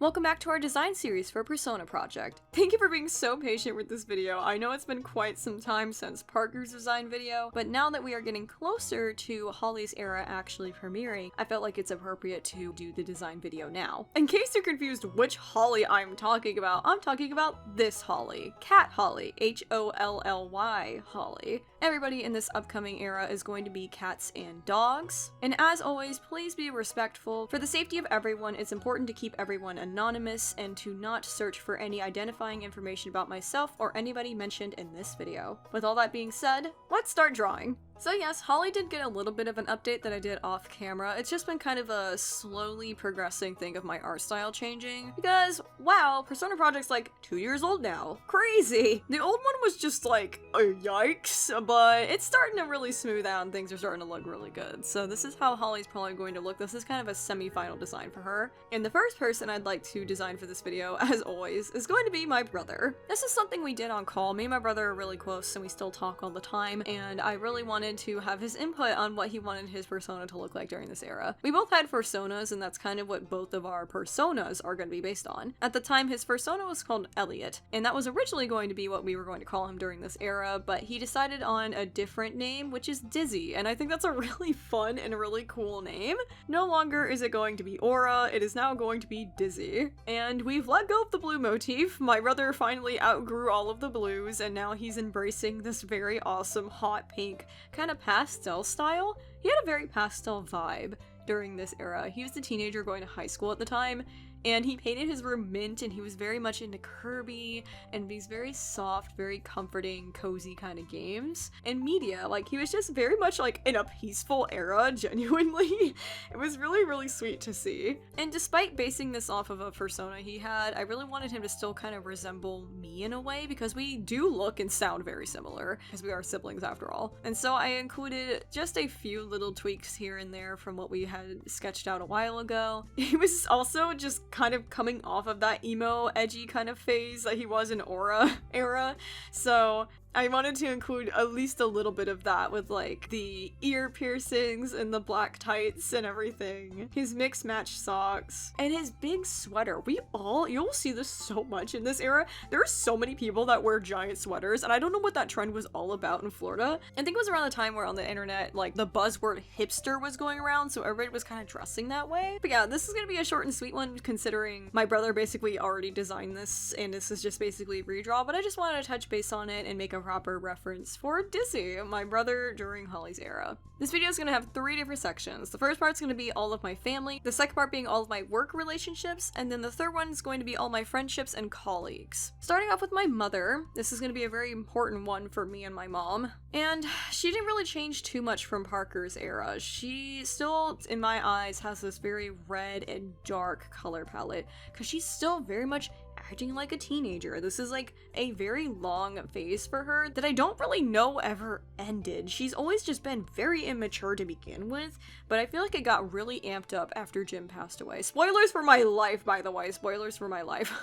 Welcome back to our design series for Persona Project. Thank you for being so patient with this video. I know it's been quite some time since Parker's design video, but now that we are getting closer to Hawley's era actually premiering, I felt like it's appropriate to do the design video now. In case you're confused which Hawley I'm talking about this Hawley. Cat Hawley. H-O-L-L-Y Hawley. Everybody in this upcoming era is going to be cats and dogs. And as always, please be respectful. For the safety of everyone, it's important to keep everyone anonymous and to not search for any identifying information about myself or anybody mentioned in this video. With all that being said, let's start drawing. So yes, Hawley did get a little bit of an update that I did off camera. It's just been kind of a slowly progressing thing of my art style changing because, wow, Persona Project's like 2 years old now. Crazy! The old one was just like, oh, yikes, but it's starting to really smooth out and things are starting to look really good. So this is how Hawley's probably going to look. This is kind of a semi-final design for her. And the first person I'd like to design for this video, as always, is going to be my brother. This is something we did on call. Me and my brother are really close and we still talk all the time, and I really wanted to have his input on what he wanted his persona to look like during this era. We both had personas, and that's kind of what both of our personas are going to be based on. At the time, his persona was called Elliot, and that was originally going to be what we were going to call him during this era, but he decided on a different name, which is Dizzy, and I think that's a really fun and really cool name. No longer is it going to be Aura, it is now going to be Dizzy. And we've let go of the blue motif. My brother finally outgrew all of the blues, and now he's embracing this very awesome hot pink kind of pastel style. He had a very pastel vibe during this era. He was a teenager going to high school at the time, and he painted his room mint, and he was very much into Kirby and these very soft, very comforting, cozy kind of games and media. Like, he was just very much like in a peaceful era, genuinely. It was really, really sweet to see. And despite basing this off of a persona he had, I really wanted him to still kind of resemble me in a way, because we do look and sound very similar, because we are siblings after all. And so I included just a few little tweaks here and there from what we had sketched out a while ago. He was also just kind of coming off of that emo, edgy kind of phase that he was in Aura era, so I wanted to include at least a little bit of that with like the ear piercings and the black tights and everything. His mixed match socks and his big sweater. You'll see this so much in this era. There are so many people that wear giant sweaters, and I don't know what that trend was all about in Florida. I think it was around the time where on the internet, like, the buzzword hipster was going around, so everybody was kind of dressing that way. But yeah, this is gonna be a short and sweet one considering my brother basically already designed this and this is just basically redraw, but I just wanted to touch base on it and make a proper reference for Dizzy, my brother during Hawley's era. This video is going to have 3 different sections. The first part's going to be all of my family, the second part being all of my work relationships, and then the third one is going to be all my friendships and colleagues. Starting off with my mother, this is going to be a very important one for me and my mom, and she didn't really change too much from Parker's era. She still, in my eyes, has this very red and dark color palette, because she's still very much acting like a teenager. This is like a very long phase for her that I don't really know ever ended. She's always just been very immature to begin with, but I feel like it got really amped up after Jim passed away. Spoilers for my life, by the way. Spoilers for my life.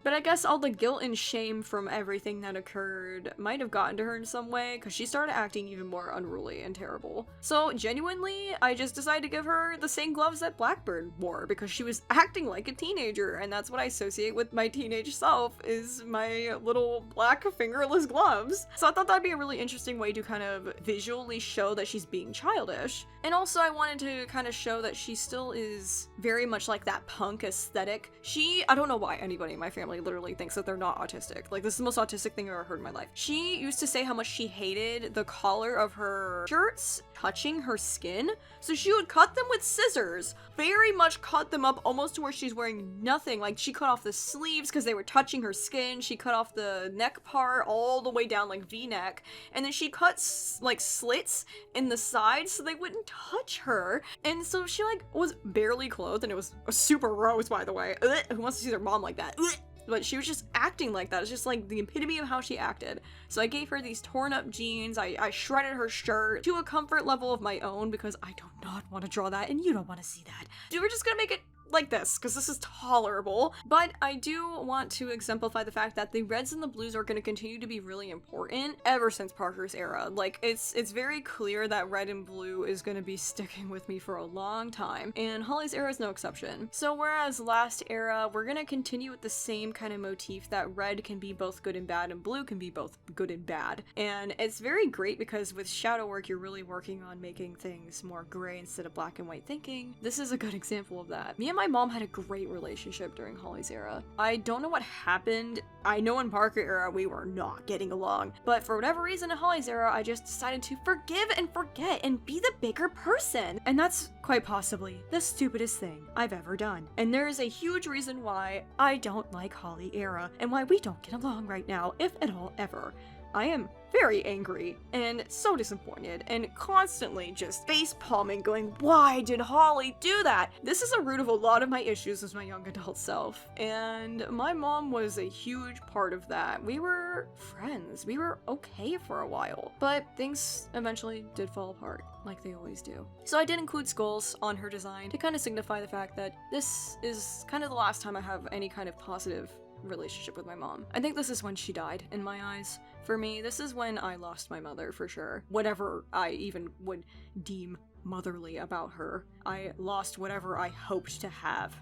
But I guess all the guilt and shame from everything that occurred might have gotten to her in some way, because she started acting even more unruly and terrible. So genuinely, I just decided to give her the same gloves that Blackbird wore, because she was acting like a teenager, and that's what I associate with my teenage self, is my little black fingerless gloves. So I thought that'd be a really interesting way to kind of visually show that she's being childish. And also I wanted to kind of show that she still is very much like that punk aesthetic. I don't know why anybody in my family literally thinks that they're not autistic. Like, this is the most autistic thing I've ever heard in my life. She used to say how much she hated the collar of her shirts touching her skin, so she would cut them with scissors. Very much cut them up almost to where she's wearing nothing. Like, she cut off the sleeves because they were touching her skin. She cut off the neck part all the way down, like V-neck, and then she cut like slits in the sides so they wouldn't touch her. And so she like was barely clothed, and it was super gross, by the way. Ugh, who wants to see their mom like that? Ugh. But she was just acting like that. It's just like the epitome of how she acted. So I gave her these torn up jeans. I shredded her shirt to a comfort level of my own, because I do not want to draw that and you don't want to see that. So we're just gonna make it like this, because this is tolerable. But I do want to exemplify the fact that the reds and the blues are going to continue to be really important ever since Parker's era. Like, it's very clear that red and blue is going to be sticking with me for a long time, and Hawley's era is no exception. So whereas last era, we're going to continue with the same kind of motif that red can be both good and bad and blue can be both good and bad. And it's very great because with shadow work, you're really working on making things more gray instead of black and white thinking. This is a good example of that. Me and my mom had a great relationship during Hawley's era. I don't know what happened. I know in Parker era we were not getting along, but for whatever reason in Hawley's era, I just decided to forgive and forget and be the bigger person. And that's quite possibly the stupidest thing I've ever done. And there is a huge reason why I don't like Hawley era and why we don't get along right now, if at all ever. I am very angry and so disappointed and constantly just face palming going, why did Hawley do that? This is a root of a lot of my issues as my young adult self, and my mom was a huge part of that. We were friends. We were okay for a while, but things eventually did fall apart, like they always do. So I did include skulls on her design to kind of signify the fact that this is kind of the last time I have any kind of positive relationship with my mom. I think this is when she died in my eyes. For me, this is when I lost my mother for sure. Whatever I even would deem motherly about her, I lost whatever I hoped to have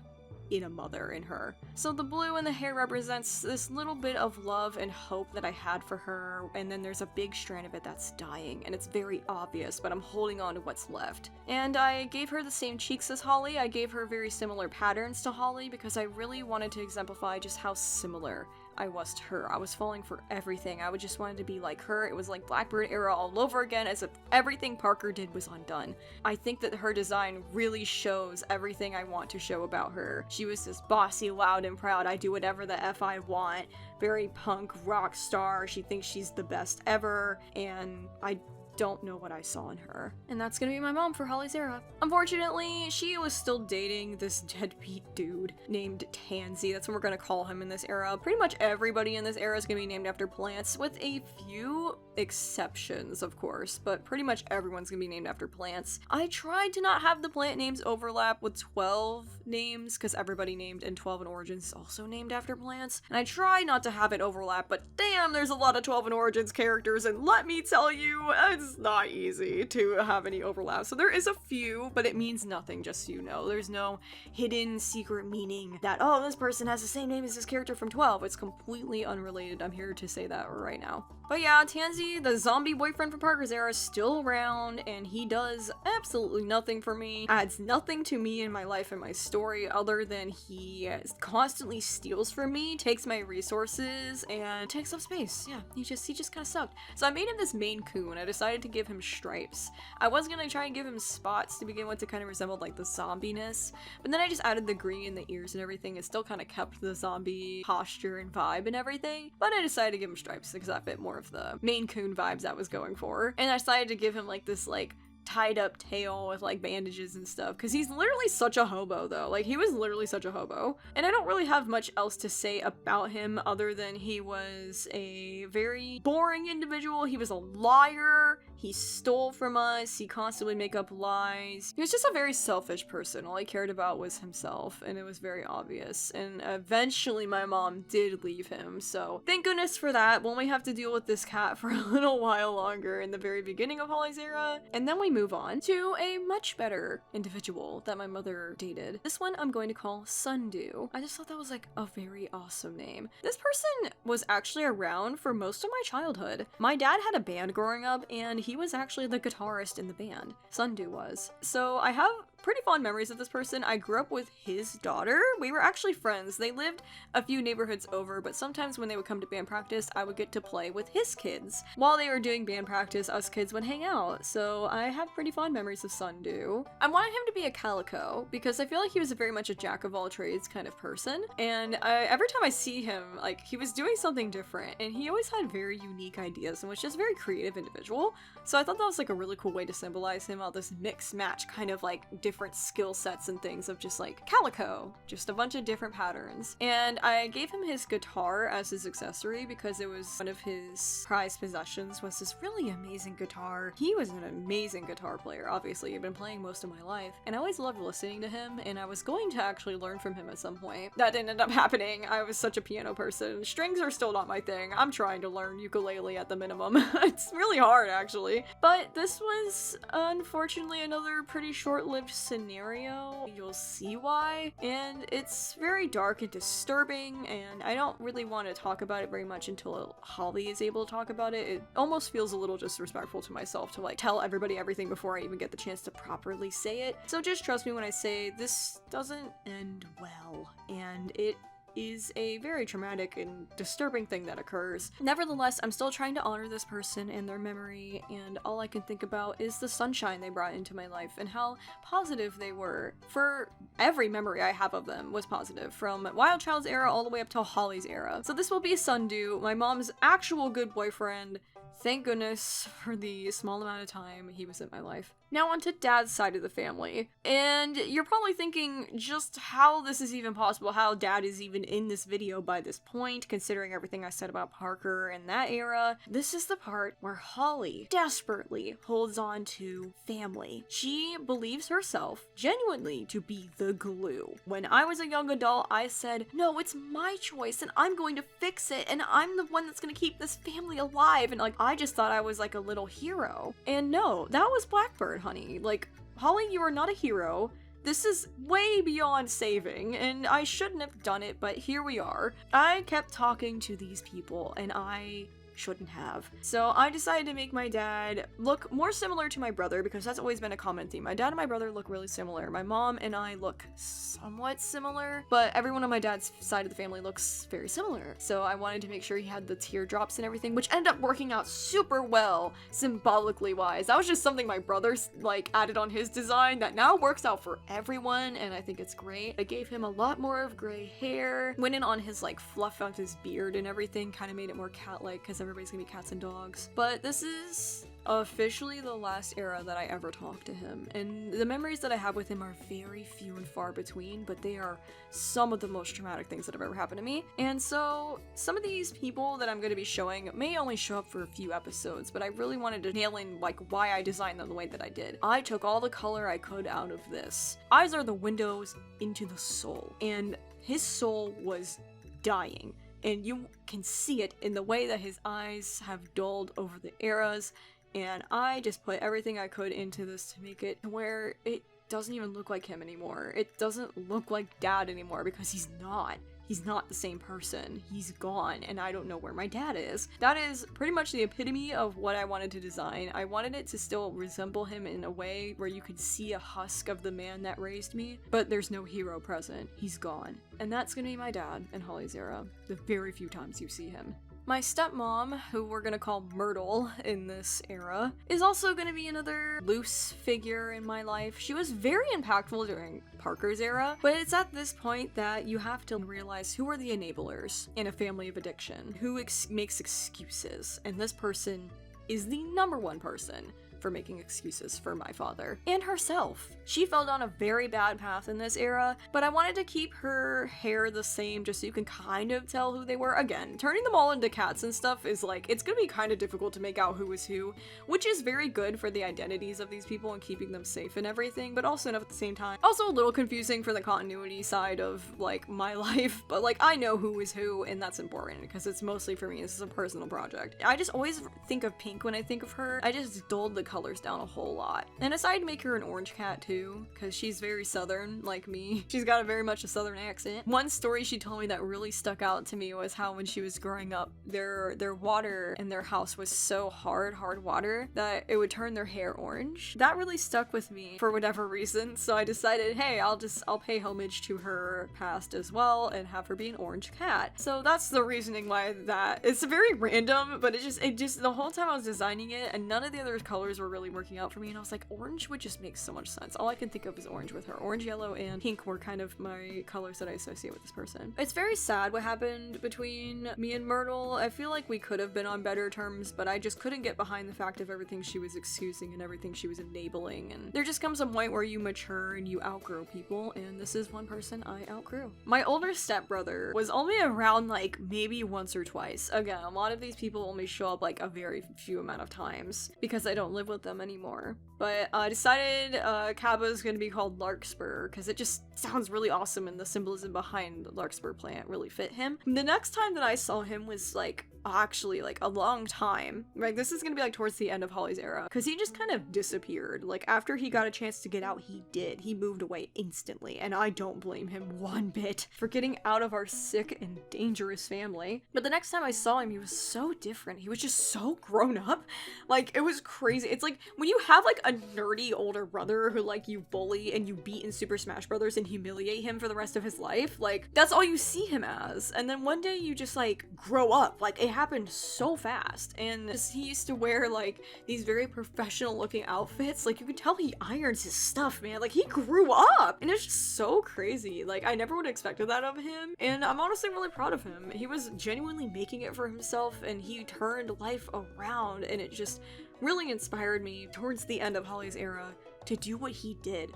in a mother in her. So the blue in the hair represents this little bit of love and hope that I had for her, and then there's a big strand of it that's dying, and it's very obvious, but I'm holding on to what's left. And I gave her the same cheeks as Hawley. I gave her very similar patterns to Hawley because I really wanted to exemplify just how similar I was to her. I was falling for everything. I would just wanted to be like her. It was like Blackbird era all over again, as if everything Parker did was undone. I think that her design really shows everything I want to show about her. She was this bossy, loud, and proud, I do whatever the F I want, very punk rock star. She thinks she's the best ever, and I don't know what I saw in her. And that's gonna be my mom for Hawley's era. Unfortunately, she was still dating this deadbeat dude named Tansy. That's what we're gonna call him in this era. Pretty much everybody in this era is gonna be named after plants, with a few exceptions, of course, but pretty much everyone's gonna be named after plants. I tried to not have the plant names overlap with 12 names, because everybody named in 12 and Origins is also named after plants, and I tried not to have it overlap, but damn, there's a lot of 12 and Origins characters, and let me tell you, it's not easy to have any overlap. So there is a few, but it means nothing, just so you know. There's no hidden secret meaning that, oh, this person has the same name as this character from 12. It's completely unrelated. I'm here to say that right now. But yeah, Tansy, the zombie boyfriend from Parker's era, is still around, and he does absolutely nothing for me, adds nothing to me in my life and my story other than he constantly steals from me, takes my resources, and takes up space. Yeah, he just kind of sucked. So I made him this Maine Coon. I decided to give him stripes. I was gonna try and give him spots to begin with to kind of resemble like the zombiness, but then I just added the green, the ears, and everything. It still kind of kept the zombie posture and vibe and everything, but I decided to give him stripes because that fit more of the Maine Coon vibes I was going for. And I decided to give him like this like tied up tail with like bandages and stuff, because he's literally such a hobo though. Like, he was literally such a hobo, and I don't really have much else to say about him other than he was a very boring individual. He was a liar. He stole from us. He constantly made up lies. He was just a very selfish person. All he cared about was himself, and it was very obvious. And eventually my mom did leave him, so thank goodness for that. We'll only have to deal with this cat for a little while longer in the very beginning of Hawley's era, and then we move on to a much better individual that my mother dated. This one I'm going to call Sundew. I just thought that was like a very awesome name. This person was actually around for most of my childhood. My dad had a band growing up, and he was actually the guitarist in the band. Sundew was. So I have pretty fond memories of this person. I grew up with his daughter. We were actually friends. They lived a few neighborhoods over, but sometimes when they would come to band practice, I would get to play with his kids. While they were doing band practice, us kids would hang out, so I have pretty fond memories of Sundew. I wanted him to be a calico because I feel like he was very much a jack of all trades kind of person, and every time I see him, like, he was doing something different, and he always had very unique ideas and was just a very creative individual. So I thought that was like a really cool way to symbolize him, all this mix match kind of like different different skill sets and things of just like calico, just a bunch of different patterns. And I gave him his guitar as his accessory because it was one of his prized possessions, was this really amazing guitar. He was an amazing guitar player, obviously. I've been playing most of my life, and I always loved listening to him, and I was going to actually learn from him at some point. That didn't end up happening. I was such a piano person. Strings are still not my thing. I'm trying to learn ukulele at the minimum. It's really hard, actually. But this was, unfortunately, another pretty short-lived scenario. You'll see why. And it's very dark and disturbing, and I don't really want to talk about it very much until Hawley is able to talk about it. It almost feels a little disrespectful to myself to like tell everybody everything before I even get the chance to properly say it. So just trust me when I say this doesn't end well, and it is a very traumatic and disturbing thing that occurs. Nevertheless, I'm still trying to honor this person and their memory, and all I can think about is the sunshine they brought into my life and how positive they were. For every memory I have of them was positive, from Wild Child's era all the way up to Hawley's era. So this will be Sundew, my mom's actual good boyfriend. Thank goodness for the small amount of time he was in my life. Now on to Dad's side of the family. And you're probably thinking just how this is even possible, how Dad is even in this video by this point, considering everything I said about Parker and that era. This is the part where Hawley desperately holds on to family. She believes herself genuinely to be the glue. When I was a young adult, I said, no, it's my choice and I'm going to fix it and I'm the one that's going to keep this family alive. And like, I just thought I was like a little hero. And no, that was Blackbird, honey. Like, Hawley, you are not a hero. This is way beyond saving, and I shouldn't have done it, but here we are. I kept talking to these people, and I shouldn't have. So I decided to make my dad look more similar to my brother, because that's always been a common theme. My dad and my brother look really similar. My mom and I look somewhat similar, but everyone on my dad's side of the family looks very similar. So I wanted to make sure he had the teardrops and everything, which ended up working out super well, symbolically wise. That was just something my brother's like added on his design that now works out for everyone, and I think it's great. I gave him a lot more of gray hair, went in on his like fluff of his beard and everything, kind of made it more cat-like because everybody's gonna be cats and dogs. But this is officially the last era that I ever talked to him, and the memories that I have with him are very few and far between, but they are some of the most traumatic things that have ever happened to me. And so some of these people that I'm going to be showing may only show up for a few episodes, but I really wanted to nail in like why I designed them the way that I did. I took all the color I could out of this. Eyes are the windows into the soul, and his soul was dying. And you can see it in the way that his eyes have dulled over the eras, and I just put everything I could into this to make it where it doesn't even look like him anymore. It doesn't look like Dad anymore, because he's not. He's not the same person. He's gone, and I don't know where my dad is. That is pretty much the epitome of what I wanted to design. I wanted it to still resemble him in a way where you could see a husk of the man that raised me, but there's no hero present. He's gone. And that's gonna be my dad in Hawley's era, the very few times you see him. My stepmom, who we're gonna call Myrtle in this era, is also gonna be another loose figure in my life. She was very impactful during Parker's era, but it's at this point that you have to realize who are the enablers in a family of addiction, who makes excuses, and this person is the number one person for making excuses for my father and herself. She fell down a very bad path in this era, but I wanted to keep her hair the same just so you can kind of tell who they were. Again, turning them all into cats and stuff is like, it's gonna be kind of difficult to make out who is who, which is very good for the identities of these people and keeping them safe and everything, but also at the same time, also a little confusing for the continuity side of like my life, but like I know who is who, and that's important because it's mostly for me. This is a personal project. I just always think of pink when I think of her. I just dulled the colors down a whole lot. And I decided to make her an orange cat too, because she's very southern like me. She's got a very much a southern accent. One story she told me that really stuck out to me was how when she was growing up, their water in their house was so hard water, that it would turn their hair orange. That really stuck with me for whatever reason, so I decided, hey, I'll pay homage to her past as well and have her be an orange cat. So that's the reasoning why that. It's very random, but it just the whole time I was designing it, and none of the other colors colors were really working out for me, and I was like, orange would just make so much sense. All I can think of is orange with her. Orange, yellow, and pink were kind of my colors that I associate with this person. It's very sad what happened between me and Myrtle. I feel like we could have been on better terms, but I just couldn't get behind the fact of everything she was excusing and everything she was enabling, and there just comes a point where you mature and you outgrow people, and this is one person I outgrew. My older stepbrother was only around like maybe once or twice. Again, a lot of these people only show up like a very few amount of times because I don't live with them anymore. But I decided Kaba is going to be called Larkspur because it just sounds really awesome, and the symbolism behind the Larkspur plant really fit him. The next time that I saw him was like actually like a long time. Like this is gonna be like towards the end of Hawley's era, because he just kind of disappeared. Like after he got a chance to get out, he moved away instantly, and I don't blame him one bit for getting out of our sick and dangerous family. But the next time I saw him, he was so different. He was just so grown up. Like it was crazy. It's like when you have like a nerdy older brother who like you bully and you beat in Super Smash Brothers and humiliate him for the rest of his life, like that's all you see him as. And then one day you just like grow up. Like it happened so fast, and he used to wear like these very professional looking outfits. Like you could tell he irons his stuff, man. Like he grew up, and it's just so crazy. Like I never would have expected that of him, and I'm honestly really proud of him. He was genuinely making it for himself, and he turned life around, and it just really inspired me towards the end of Hawley's era to do what he did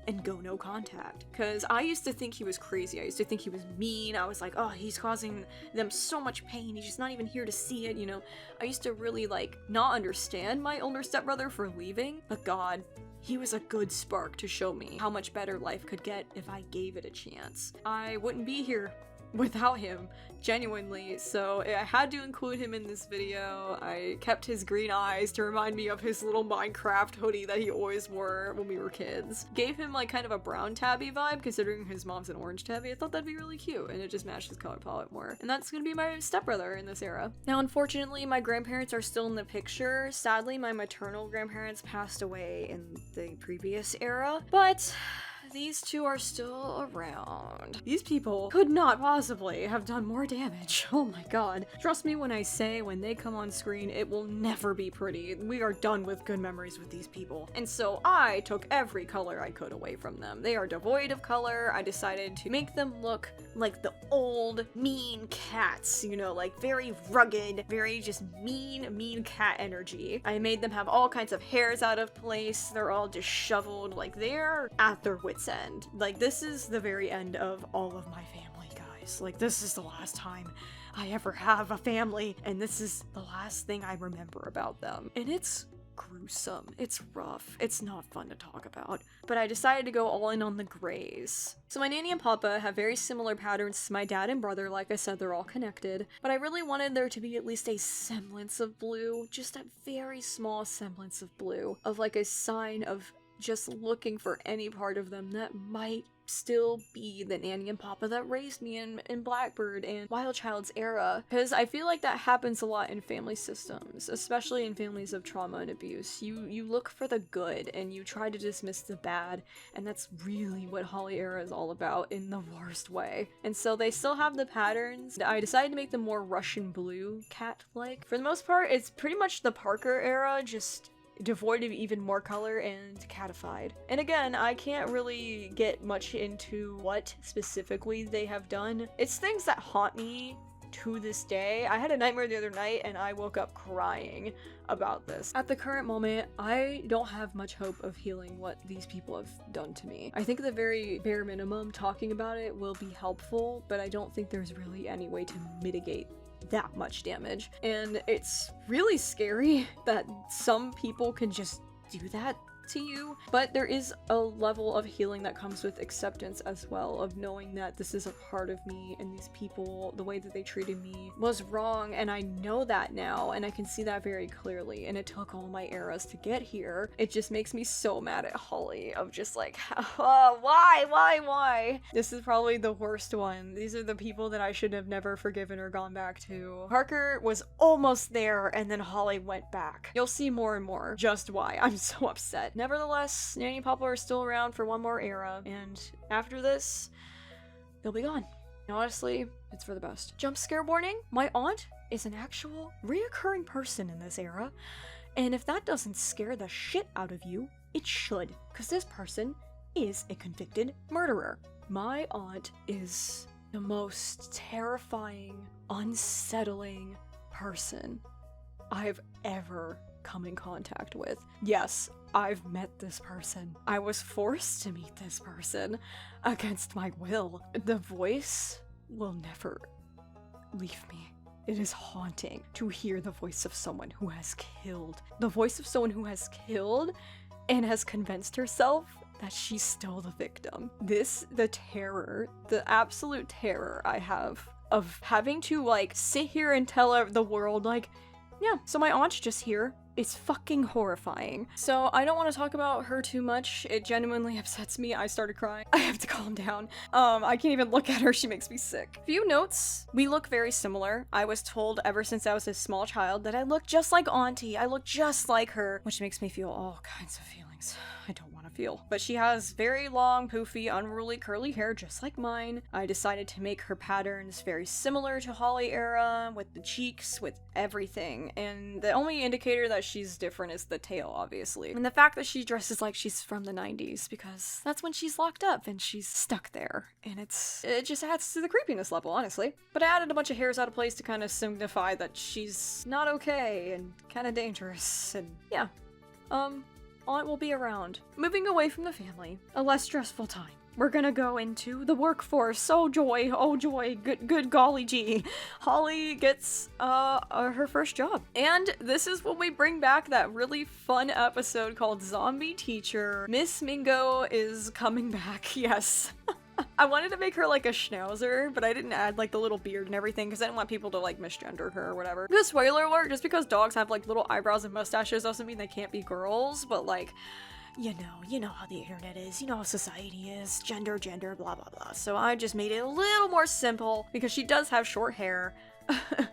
and go no contact. Because I used to think he was crazy. I used to think he was mean. I was like, oh, he's causing them so much pain. He's just not even here to see it, you know? I used to really like not understand my older stepbrother for leaving, but God, he was a good spark to show me how much better life could get if I gave it a chance. I wouldn't be here without him, genuinely, so I had to include him in this video. I kept his green eyes to remind me of his little Minecraft hoodie that he always wore when we were kids. Gave him like kind of a brown tabby vibe, considering his mom's an orange tabby. I thought that'd be really cute, and it just matched his color palette more. And that's gonna be my stepbrother in this era. Now, unfortunately, my grandparents are still in the picture. Sadly, my maternal grandparents passed away in the previous era, but these two are still around. These people could not possibly have done more damage. Oh my god. Trust me when I say when they come on screen, it will never be pretty. We are done with good memories with these people. And so I took every color I could away from them. They are devoid of color. I decided to make them look like the old mean cats, you know, like very rugged, very just mean cat energy. I made them have all kinds of hairs out of place. They're all disheveled, like they're at their wits' end. Like this is the very end of all of my family, guys. Like this is the last time I ever have a family, and this is the last thing I remember about them. And it's gruesome. It's rough. It's not fun to talk about. But I decided to go all in on the grays. So my nanny and papa have very similar patterns to my dad and brother. Like I said, they're all connected. But I really wanted there to be at least a semblance of blue. Just a very small semblance of blue. Of like a sign of just looking for any part of them that might still be the nanny and papa that raised me in Blackbird and Wild Child's era. Because I feel like that happens a lot in family systems, especially in families of trauma and abuse. You look for the good and you try to dismiss the bad, and that's really what Hawley era is all about in the worst way. And so they still have the patterns. I decided to make them more Russian blue cat-like. For the most part, it's pretty much the Parker era, just devoid of even more color and catified. And again, I can't really get much into what specifically they have done. It's things that haunt me to this day. I had a nightmare the other night and I woke up crying about this. At the current moment, I don't have much hope of healing what these people have done to me. I think the very bare minimum talking about it will be helpful, but I don't think there's really any way to mitigate that much damage. And it's really scary that some people can just do that to you, but there is a level of healing that comes with acceptance as well, of knowing that this is a part of me and these people, the way that they treated me was wrong, and I know that now, and I can see that very clearly, and it took all my eras to get here. It just makes me so mad at Hawley, of just like, why? This is probably the worst one. These are the people that I should have never forgiven or gone back to. Parker was almost there, and then Hawley went back. You'll see more and more just why I'm so upset. Nevertheless, Nanny and Papa are still around for one more era, and after this, they'll be gone. And honestly, it's for the best. Jump scare warning, my aunt is an actual reoccurring person in this era, And if that doesn't scare the shit out of you, it should, because this person is a convicted murderer. My aunt is the most terrifying, unsettling person I've ever come in contact with. Yes, I've met this person. I was forced to meet this person against my will. The voice will never leave me. It is haunting to hear the voice of someone who has killed. The voice of someone who has killed and has convinced herself that she's still the victim. The terror, the absolute terror I have of having to like sit here and tell the world like, yeah, so my aunt's just here. It's fucking horrifying. So I don't want to talk about her too much. It genuinely upsets me. I started crying. I have to calm down. I can't even look at her. She makes me sick. Few notes. We look very similar. I was told ever since I was a small child that I look just like Auntie. I look just like her, which makes me feel all kinds of feelings I don't want to feel. But she has very long, poofy, unruly, curly hair just like mine. I decided to make her patterns very similar to Hawley era, with the cheeks, with everything. And the only indicator that she's different is the tail, obviously. And the fact that she dresses like she's from the 90s, because that's when she's locked up and she's stuck there. And it just adds to the creepiness level, honestly. But I added a bunch of hairs out of place to kind of signify that she's not okay and kind of dangerous. And yeah, Aunt will be around. Moving away from the family, a less stressful time. We're gonna go into the workforce. Oh joy, good golly gee. Hawley gets her first job. And this is when we bring back that really fun episode called Zombie Teacher. Miss Mingo is coming back, yes. I wanted to make her like a schnauzer, but I didn't add like the little beard and everything because I didn't want people to like misgender her or whatever. Because spoiler alert, just because dogs have like little eyebrows and mustaches doesn't mean they can't be girls, but like, you know how the internet is, you know how society is, gender, blah blah blah. So I just made it a little more simple because she does have short hair.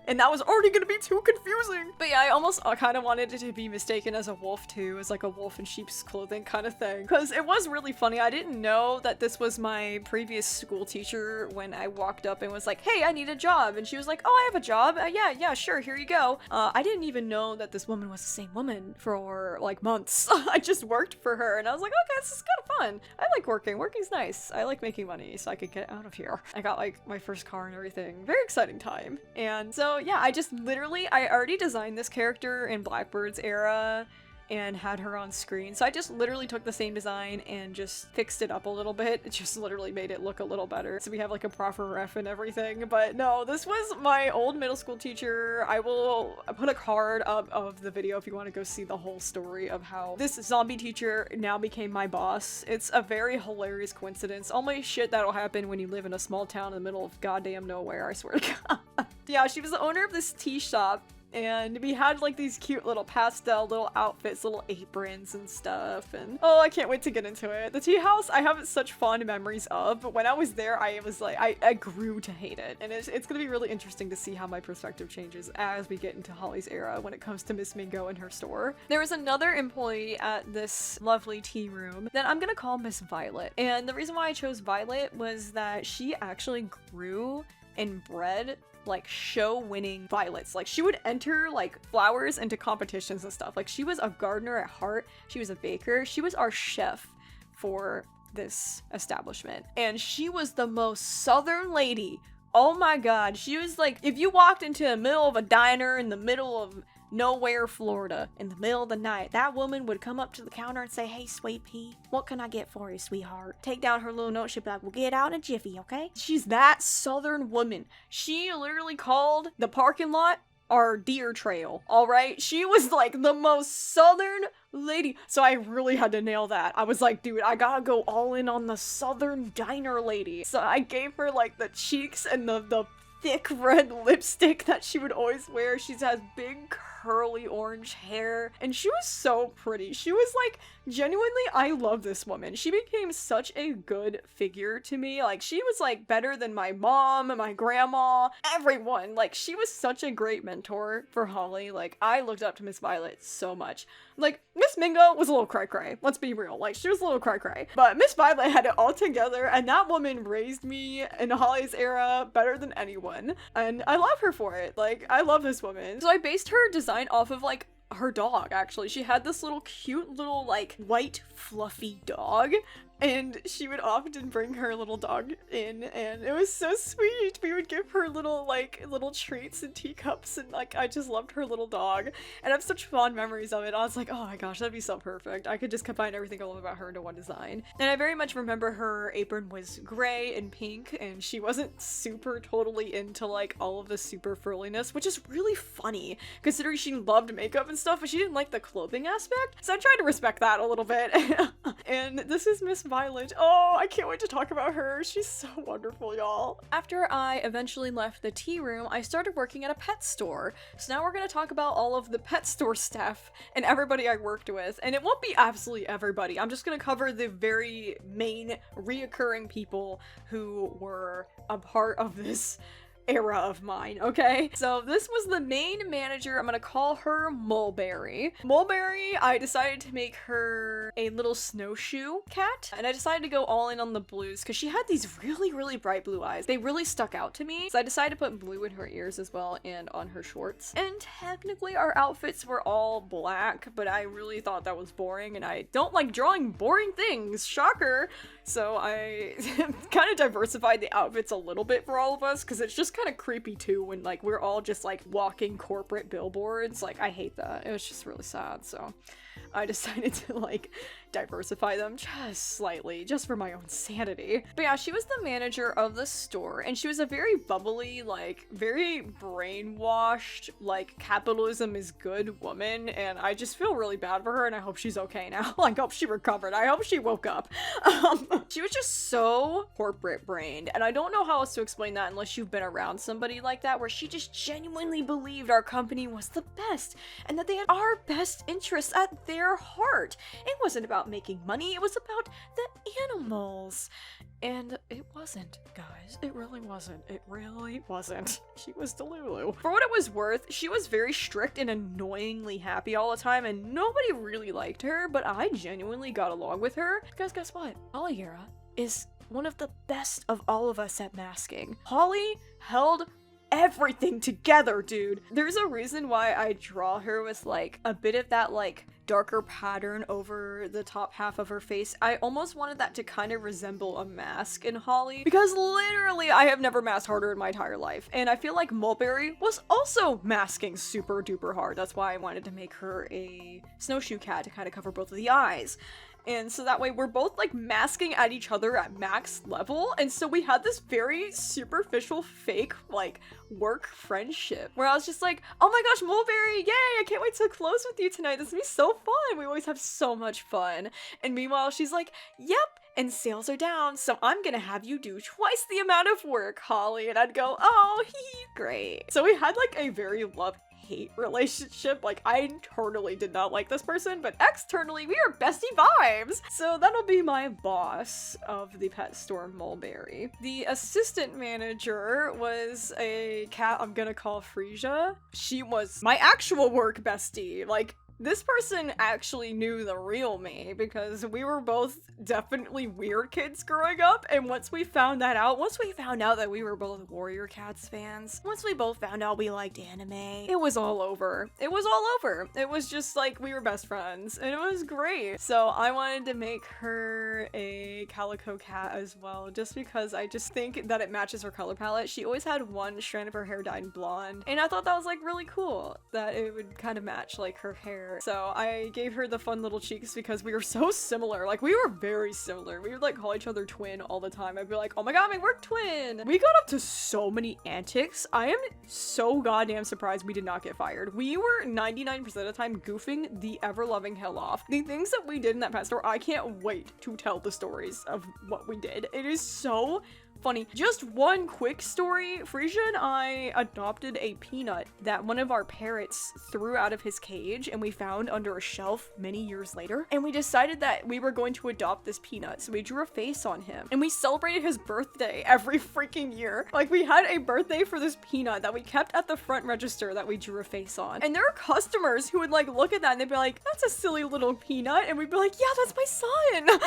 And that was already gonna be too confusing. But yeah, I almost kind of wanted it to be mistaken as a wolf too, as like a wolf in sheep's clothing kind of thing. Because it was really funny. I didn't know that this was my previous school teacher when I walked up and was like, hey, I need a job. And she was like, oh, I have a job. Yeah, sure, here you go. I didn't even know that this woman was the same woman for like months. I just worked for her and I was like, okay, this is kind of fun. I like working. Working's nice. I like making money so I could get out of here. I got like my first car and everything. Very exciting time. And so yeah, I already designed this character in Blackbird's era and had her on screen. So I just literally took the same design and just fixed it up a little bit. It just literally made it look a little better. So we have like a proper ref and everything. But no, this was my old middle school teacher. I will put a card up of the video if you want to go see the whole story of how this zombie teacher now became my boss. It's a very hilarious coincidence. Only shit that'll happen when you live in a small town in the middle of goddamn nowhere, I swear to God. Yeah, she was the owner of this tea shop. And we had like these cute little pastel little outfits, little aprons and stuff, and oh, I can't wait to get into it. The tea house I have such fond memories of, but when I was there I was like, I grew to hate it, and it's gonna be really interesting to see how my perspective changes as we get into Hawley's era when it comes to Miss Mingo and her store. There was another employee at this lovely tea room that I'm gonna call Miss Violet, and the reason why I chose Violet was that she actually grew and bred like show-winning violets. Like she would enter like flowers into competitions and stuff. Like she was a gardener at heart. She was a baker. She was our chef for this establishment. And she was the most southern lady. Oh my god. She was like, if you walked into the middle of a diner in the middle of nowhere, Florida, in the middle of the night, that woman would come up to the counter and say, hey, sweet pea, what can I get for you, sweetheart? Take down her little note. She'd be like, we'll get out in a jiffy, okay? She's that southern woman. She literally called the parking lot our deer trail, all right? She was like the most southern lady. So I really had to nail that. I was like, dude, I gotta go all in on the southern diner lady. So I gave her like the cheeks and the thick red lipstick that she would always wear. She has big curly orange hair and she was so pretty. She was like, genuinely, I love this woman. She became such a good figure to me. Like she was like better than my mom, my grandma, everyone. Like she was such a great mentor for Hawley. Like I looked up to Miss Violet so much. Like Miss Mingo was a little cray-cray. Let's be real. Like she was a little cray-cray. But Miss Violet had it all together and that woman raised me in Hawley's era better than anyone. And I love her for it. Like I love this woman. So I based her design off of like her dog, actually. She had this little cute little like white fluffy dog, and she would often bring her little dog in, and it was so sweet. We would give her little treats and teacups, and like I just loved her little dog, and I have such fond memories of it. I was like, oh my gosh, that'd be so perfect. I could just combine everything I love about her into one design. And I very much remember her apron was gray and pink, and she wasn't super totally into like all of the super frilliness, which is really funny considering she loved makeup and stuff, but she didn't like the clothing aspect. So I tried to respect that a little bit. And this is Miss Violet. Oh, I can't wait to talk about her. She's so wonderful, y'all. After I eventually left the tea room, I started working at a pet store. So now we're gonna talk about all of the pet store staff and everybody I worked with. And it won't be absolutely everybody. I'm just gonna cover the very main reoccurring people who were a part of this era of mine, okay? So this was the main manager. I'm gonna call her Mulberry. Mulberry, I decided to make her a little snowshoe cat, and I decided to go all in on the blues because she had these really, really bright blue eyes. They really stuck out to me, so I decided to put blue in her ears as well and on her shorts. And technically our outfits were all black, but I really thought that was boring, and I don't like drawing boring things, shocker! So I kind of diversified the outfits a little bit for all of us, because it's just kind of creepy too when like we're all just like walking corporate billboards. Like I hate that. It was just really sad. So I decided to like diversify them just slightly, just for my own sanity. But yeah, she was the manager of the store, and she was a very bubbly, like very brainwashed, like capitalism is good woman, and I just feel really bad for her, and I hope she's okay now. I hope she recovered. I hope she woke up. She was just so corporate brained, and I don't know how else to explain that unless you've been around somebody like that, where she just genuinely believed our company was the best and that they had our best interests at their heart. It wasn't about making money, it was about the animals. And it wasn't, guys. It really wasn't. It really wasn't. She was Delulu. For what it was worth, she was very strict and annoyingly happy all the time, and nobody really liked her, but I genuinely got along with her. Because guess what? Hawley is one of the best of all of us at masking. Hawley held everything together, dude. There's a reason why I draw her with like a bit of that like darker pattern over the top half of her face. I almost wanted that to kind of resemble a mask in Hawley, because literally I have never masked harder in my entire life, and I feel like Mulberry was also masking super duper hard. That's why I wanted to make her a snowshoe cat to kind of cover both of the eyes. And so that way we're both like masking at each other at max level, and so we had this very superficial fake like work friendship where I was just like, oh my gosh, Mulberry, yay, I can't wait to close with you tonight, this is gonna be so fun, we always have so much fun. And meanwhile she's like, yep, and sales are down, so I'm gonna have you do twice the amount of work, Hawley. And I'd go, oh, great. So we had like a very love-hate relationship. Like I internally did not like this person, but externally we are bestie vibes. So that'll be my boss of the pet store, Mulberry. The assistant manager was a cat I'm gonna call Frisia. She was my actual work bestie. Like, this person actually knew the real me, because we were both definitely weird kids growing up, and once we found out that we were both Warrior Cats fans, once we both found out we liked anime, it was all over. It was all over. It was just like we were best friends, and it was great. So I wanted to make her a calico cat as well, just because I just think that it matches her color palette. She always had one strand of her hair dyed blonde, and I thought that was like really cool that it would kind of match like her hair. So I gave her the fun little cheeks because we were so similar. Like, we were very similar. We would like call each other twin all the time. I'd be like, oh my god, my work twin. We got up to so many antics. I am so goddamn surprised we did not get fired. We were 99% of the time goofing the ever-loving hell off. The things that we did in that pet store, I can't wait to tell the stories of what we did. It is so funny. Just one quick story. Frisia and I adopted a peanut that one of our parrots threw out of his cage and we found under a shelf many years later. And we decided that we were going to adopt this peanut. So we drew a face on him and we celebrated his birthday every freaking year. Like, we had a birthday for this peanut that we kept at the front register that we drew a face on. And there are customers who would like look at that and they'd be like, that's a silly little peanut. And we'd be like, yeah, that's my son.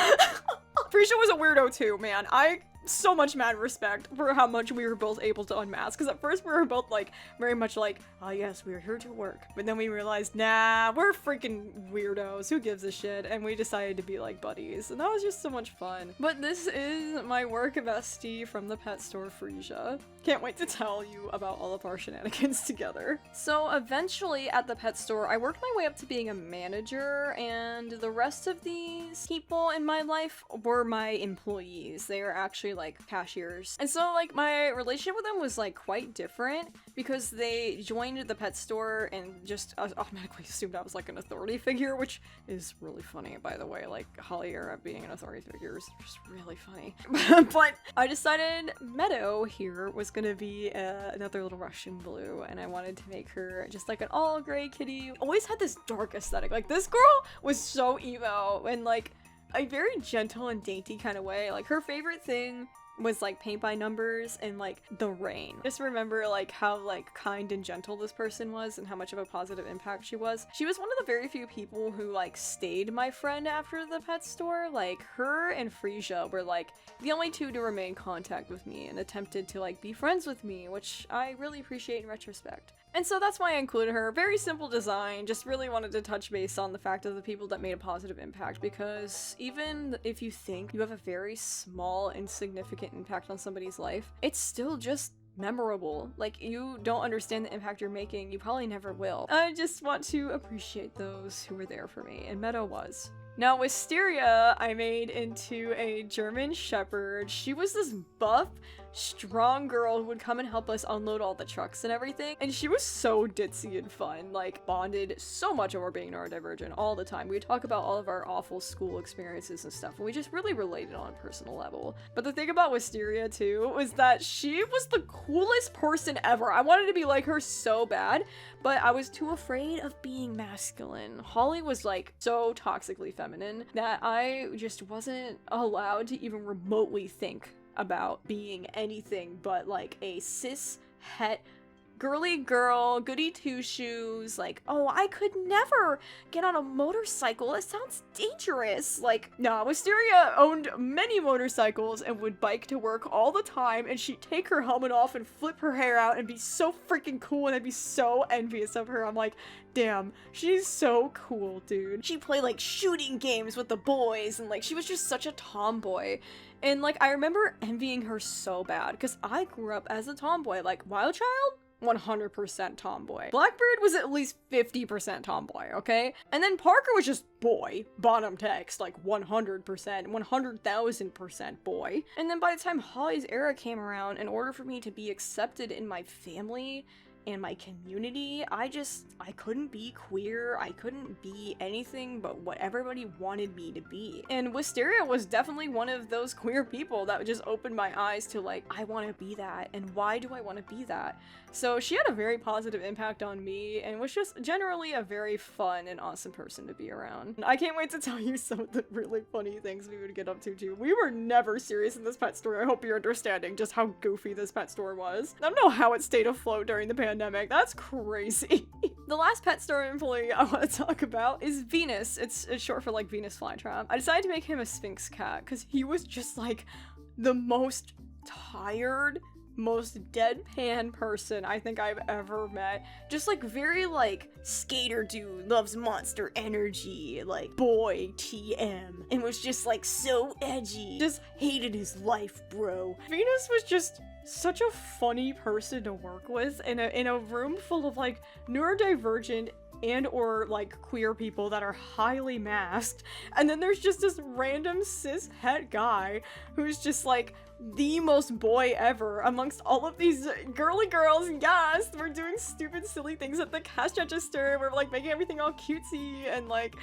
Frisia was a weirdo too, man. I so much mad respect for how much we were both able to unmask. Because at first we were both like, very much like, oh yes, we're here to work. But then we realized, nah, we're freaking weirdos. Who gives a shit? And we decided to be like buddies. And that was just so much fun. But this is my work bestie from the pet store, Frisia. Can't wait to tell you about all of our shenanigans together. So eventually at the pet store, I worked my way up to being a manager, and the rest of these people in my life were my employees. They are actually like cashiers. And so like my relationship with them was like quite different because they joined the pet store and just automatically assumed I was like an authority figure, which is really funny, by the way. Like Hawley era being an authority figure is just really funny. But I decided Meadow here was gonna be another little Russian blue, and I wanted to make her just like an all gray kitty. Always had this dark aesthetic. Like this girl was so emo and like a very gentle and dainty kind of way. Like her favorite thing was like paint by numbers and like the rain. Just remember like how like kind and gentle this person was and how much of a positive impact she was. She was one of the very few people who like stayed my friend after the pet store. Like her and Frisia were like the only two to remain in contact with me and attempted to like be friends with me, which I really appreciate in retrospect. And so that's why I included her. Very simple design, just really wanted to touch base on the fact of the people that made a positive impact, because even if you think you have a very small, insignificant impact on somebody's life, it's still just memorable. Like, you don't understand the impact you're making, you probably never will. I just want to appreciate those who were there for me, and Meadow was. Now, Wisteria, I made into a German Shepherd. She was this buff, strong girl who would come and help us unload all the trucks and everything. And she was so ditzy and fun, like bonded so much over being neurodivergent all the time. We would talk about all of our awful school experiences and stuff, and we just really related on a personal level. But the thing about Wisteria too was that she was the coolest person ever. I wanted to be like her so bad, but I was too afraid of being masculine. Hawley was like so toxically feminine that I just wasn't allowed to even remotely think about being anything but like a cis het girly girl, goody two-shoes. Like, oh, I could never get on a motorcycle, it sounds dangerous. Like, no, Wisteria owned many motorcycles and would bike to work all the time, and she'd take her helmet off and flip her hair out and be so freaking cool, and I'd be so envious of her. I'm like, damn, she's so cool, dude. She played like shooting games with the boys, and like she was just such a tomboy. And like I remember envying her so bad because I grew up as a tomboy. Like Wild Child, 100% tomboy. Blackbird was at least 50% tomboy, okay? And then Parker was just boy, bottom text, like 100%, 100,000% boy. And then by the time Hawley's era came around, in order for me to be accepted in my family and my community, I couldn't be queer, I couldn't be anything but what everybody wanted me to be. And Wisteria was definitely one of those queer people that just opened my eyes to like, I want to be that, and why do I want to be that? So she had a very positive impact on me and was just generally a very fun and awesome person to be around. I can't wait to tell you some of the really funny things we would get up to too. We were never serious in this pet store. I hope you're understanding just how goofy this pet store was. I don't know how it stayed afloat during the pandemic. That's crazy. The last pet store employee I want to talk about is Venus. It's short for like Venus Flytrap. I decided to make him a Sphinx cat because he was just like the most tired, most deadpan person I think I've ever met. Just like very like skater dude, loves Monster Energy, like boy TM, and was just like so edgy, just hated his life, bro. Venus was just such a funny person to work with in a room full of like neurodivergent and or like queer people that are highly masked, and then there's just this random cis het guy who's just like the most boy ever amongst all of these girly girls. Yes, we're doing stupid silly things at the cash register, we're like making everything all cutesy, and like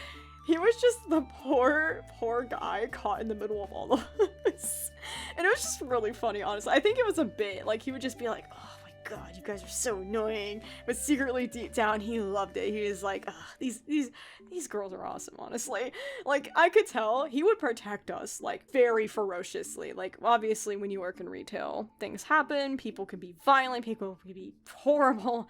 he was just the poor guy caught in the middle of all of this. And it was just really funny, honestly. I think it was a bit like he would just be like, oh my god, you guys are so annoying, but secretly deep down he loved it. He was like, these girls are awesome, honestly. Like, I could tell he would protect us like very ferociously. Like, obviously when you work in retail, things happen, people could be violent, people could be horrible,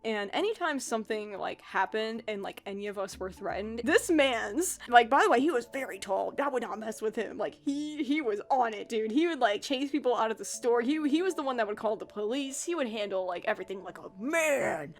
And anytime something like happened and like any of us were threatened, this man's like, by the way, he was very tall. That would not mess with him. Like he was on it, dude. He would like chase people out of the store. He was the one that would call the police. He would handle like everything like a man.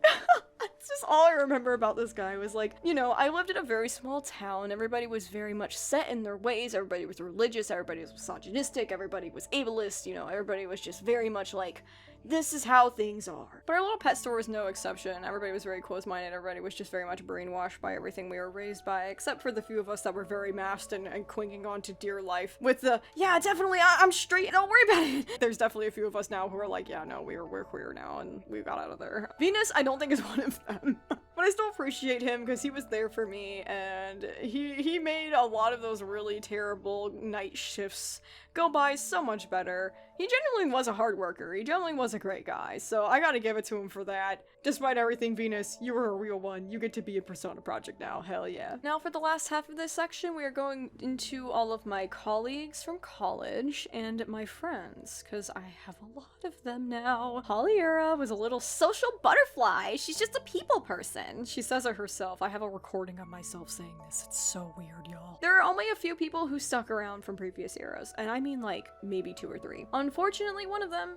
That's just all I remember about this guy was like, you know, I lived in a very small town. Everybody was very much set in their ways. Everybody was religious. Everybody was misogynistic. Everybody was ableist. You know, everybody was just very much like, this is how things are. But our little pet store was no exception. Everybody was very close-minded. Everybody was just very much brainwashed by everything we were raised by, except for the few of us that were very masked and clinging on to dear life with the, yeah, definitely, I'm straight, don't worry about it. There's definitely a few of us now who are like, yeah, no, we're queer now, and we got out of there. Venus, I don't think is one of them. But I still appreciate him because he was there for me, and he made a lot of those really terrible night shifts go by so much better. He genuinely was a hard worker. He genuinely was a great guy, so I gotta give it to him for that. Despite everything, Venus, you were a real one. You get to be a Persona project now. Hell yeah. Now for the last half of this section, we are going into all of my colleagues from college and my friends, because I have a lot of them now. Hawley was a little social butterfly. She's just a people person. She says it herself. I have a recording of myself saying this. It's so weird, y'all. There are only a few people who stuck around from previous eras, and I mean like maybe 2 or 3. Unfortunately, one of them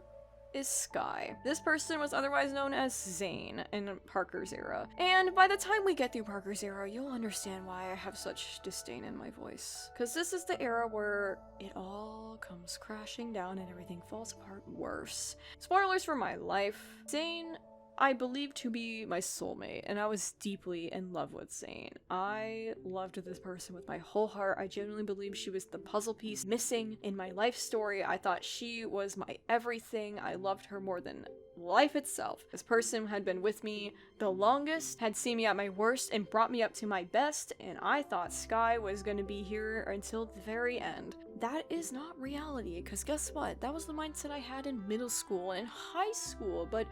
is Sky. This person was otherwise known as Zane in Parker's era. And by the time we get through Parker's era, you'll understand why I have such disdain in my voice. Because this is the era where it all comes crashing down and everything falls apart worse. Spoilers for my life. Zane, I believe to be my soulmate, and I was deeply in love with Zane. I loved this person with my whole heart. I genuinely believe she was the puzzle piece missing in my life story. I thought she was my everything. I loved her more than life itself. This person had been with me the longest, had seen me at my worst, and brought me up to my best, and I thought Sky was gonna be here until the very end. That is not reality, because guess what? That was the mindset I had in middle school and high school, but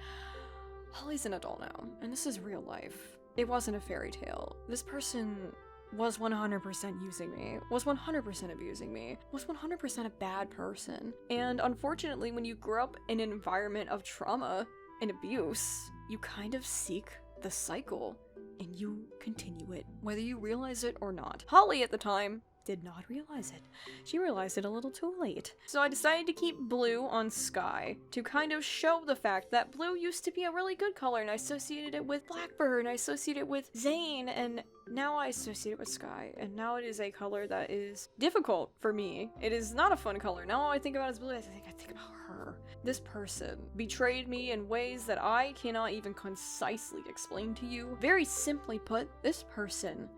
Hawley's an adult now, and this is real life. It wasn't a fairy tale. This person was 100% using me, was 100% abusing me, was 100% a bad person. And unfortunately, when you grow up in an environment of trauma and abuse, you kind of seek the cycle, and you continue it, whether you realize it or not. Hawley at the time did not realize it. She realized it a little too late. So I decided to keep blue on Sky to kind of show the fact that blue used to be a really good color, and I associated it with Blackbird, and I associated it with Zane, and now I associate it with Sky, and now it is a color that is difficult for me. It is not a fun color. Now all I think about is blue, I think about her. This person betrayed me in ways that I cannot even concisely explain to you. Very simply put, this person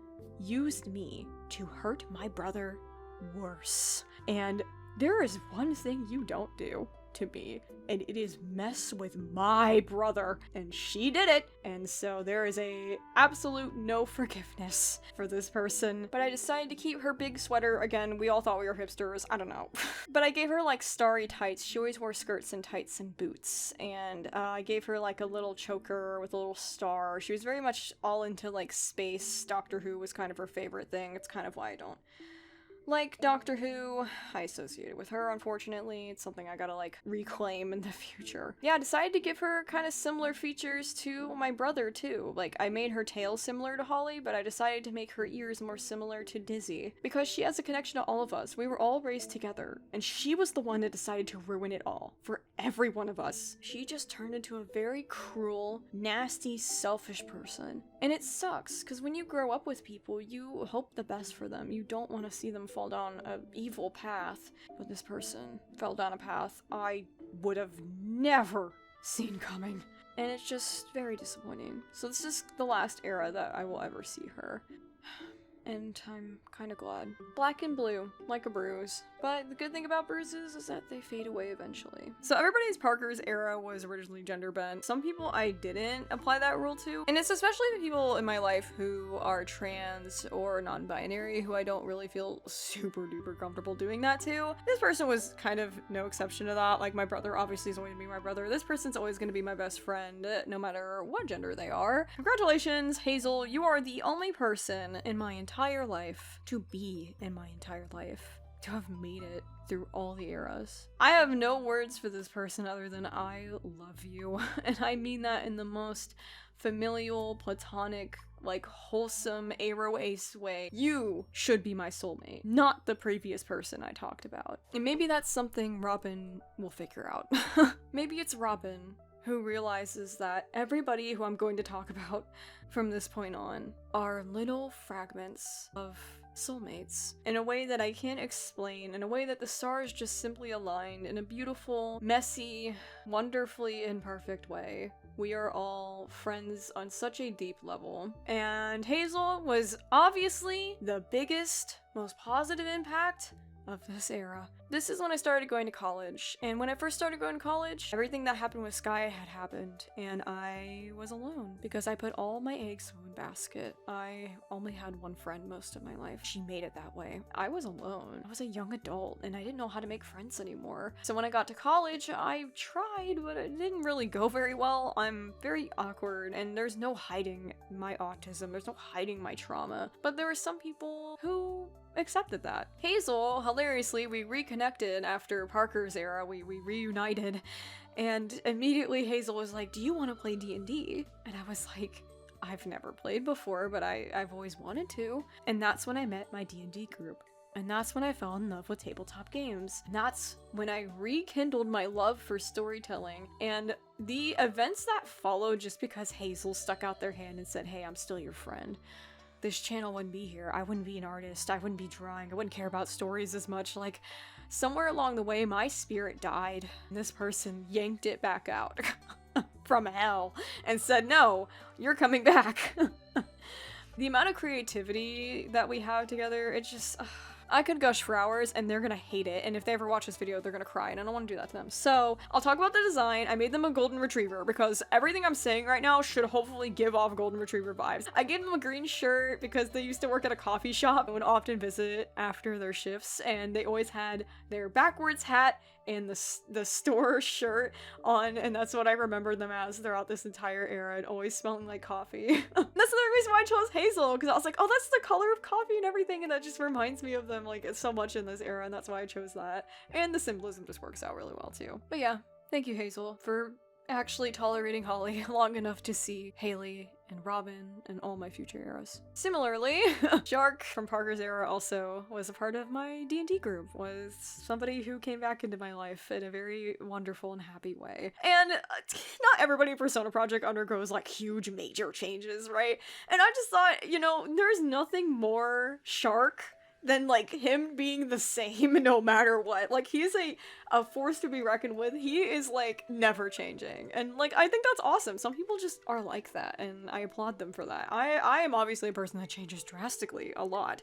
used me to hurt my brother worse. And there is one thing you don't do to me, and it is mess with my brother, and she did it, and so there is a absolute no forgiveness for this person. But I decided to keep her big sweater. Again, we all thought we were hipsters, I don't know. But I gave her like starry tights. She always wore skirts and tights and boots, and I gave her like a little choker with a little star. She was very much all into like space. Doctor Who was kind of her favorite thing. It's kind of why I don't like Doctor Who. I associated with her, unfortunately. It's something I gotta like reclaim in the future. Yeah, I decided to give her kind of similar features to my brother too. Like, I made her tail similar to Hawley, but I decided to make her ears more similar to Dizzy because she has a connection to all of us. We were all raised together, and she was the one that decided to ruin it all for every one of us. She just turned into a very cruel, nasty, selfish person. And it sucks, because when you grow up with people, you hope the best for them. You don't want to see them fall down an evil path. But this person fell down a path I would have never seen coming. And it's just very disappointing. So this is the last era that I will ever see her. And I'm kind of glad. Black and blue, like a bruise. But the good thing about bruises is that they fade away eventually. So everybody's Parker's era was originally gender bent. Some people I didn't apply that rule to. And it's especially the people in my life who are trans or non-binary who I don't really feel super duper comfortable doing that to. This person was kind of no exception to that. Like, my brother obviously is always gonna be my brother. This person's always gonna be my best friend, no matter what gender they are. Congratulations, Hazel. You are the only person in my entire life to be in my entire life. to have made it through all the eras. I have no words for this person other than I love you. And I mean that in the most familial, platonic, like wholesome Aro Ace way. You should be my soulmate, not the previous person I talked about. And maybe that's something Robin will figure out. Maybe it's Robin who realizes that everybody who I'm going to talk about from this point on are little fragments of soulmates in a way that I can't explain, in a way that the stars just simply aligned in a beautiful, messy, wonderfully imperfect way. We are all friends on such a deep level. And Hazel was obviously the biggest, most positive impact of this era. This is when I started going to college, and when I first started going to college, everything that happened with Sky had happened, and I was alone because I put all my eggs in one basket. I only had one friend most of my life. She made it that way. I was alone. I was a young adult, and I didn't know how to make friends anymore. So when I got to college, I tried, but it didn't really go very well. I'm very awkward, and there's no hiding my autism. There's no hiding my trauma. But there were some people who accepted that. Hazel, hilariously, we reconnected after Parker's era. We reunited, and immediately Hazel was like, do you want to play D&D? And I was like, I've never played before, but I've always wanted to. And that's when I met my D&D group. And that's when I fell in love with tabletop games. And that's when I rekindled my love for storytelling. And the events that followed, just because Hazel stuck out their hand and said, hey, I'm still your friend, this channel wouldn't be here. I wouldn't be an artist. I wouldn't be drawing. I wouldn't care about stories as much. Like, somewhere along the way, my spirit died. And this person yanked it back out from hell and said, no, you're coming back. The amount of creativity that we have together, it's just... I could gush for hours and they're gonna hate it, and if they ever watch this video, they're gonna cry, and I don't want to do that to them. So I'll talk about the design. I made them a golden retriever because everything I'm saying right now should hopefully give off golden retriever vibes. I gave them a green shirt because they used to work at a coffee shop and would often visit after their shifts, and they always had their backwards hat and the store shirt on, and that's what I remember them as throughout this entire era, and always smelling like coffee. That's another reason why I chose Hazel, because I was like, oh, that's the color of coffee and everything, and that just reminds me of them like so much in this era, and that's why I chose that. And the symbolism just works out really well too. But yeah, thank you, Hazel, for actually tolerating Hawley long enough to see Haley and Robin and all my future eras. Similarly, Shark from Parker's era also was a part of my D&D group, was somebody who came back into my life in a very wonderful and happy way. And not everybody in Persona Project undergoes like huge major changes, right? And I just thought, you know, there's nothing more Shark than like him being the same no matter what. Like, he's a force to be reckoned with. He is like never changing, and like I think that's awesome. Some people just are like that, and I applaud them for that. I am obviously a person that changes drastically a lot,